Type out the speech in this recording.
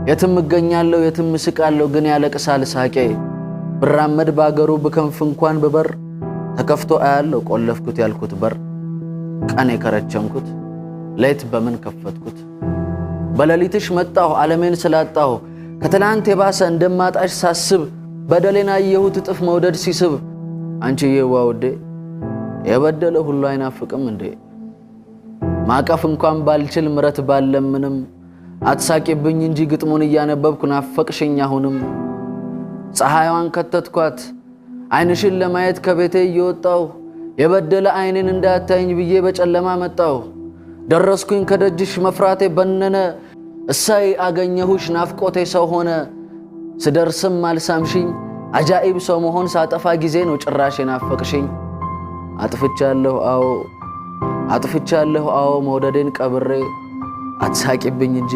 የትም እገኛለሁ የትም እስቃለሁ ግን ያለቅሳል ሳቄ ብራመድ ባገሩ በከንፍ እንኳን በበር ተከፍቶ አያለው ቆለፍኩት ያልኩት በር ቀን የከረቸምኩት ሌት በምን ከፈትኩት በለሊትሽ መጣሁ ዓለሜን ስላጣሁ ከትላንት የባሰ እንደማጣሽ ሳስብ በደሌና የሁት ጥፍ መውደድ ሲስብ አንቺዬ ዋውዴ የበደለ ሁሉ አይናፍቅም እንዴ ማቀፍ እንኳን ባልችል ምረት ባለምንም አትሳቂብኝ እንጂ ግጥሙን እያነበብኩ ናፈቅሽኝ አሁንም ፀሐይዋን ከተትኳት አይንሽን ለማየት ከቤቴ እየወጣሁ የበደለ አይኔን እንዳታየኝ ብዬ በጨለማ መጣሁ ደረስኩኝ ከደጅሽ መፍራቴ በነነ እሳይ አገኘሁሽ ናፍቆቴ ሰው ሆነ ስደርስም አልሳምሽኝ አጃኢብ ሰው መሆን ሳጠፋ ጊዜ ነው ጭራሽ ናፈቅሽኝ አጥፍቻለሁ አዎ መውደዴን ቀብሬ አትሳቂብኝ እንጂ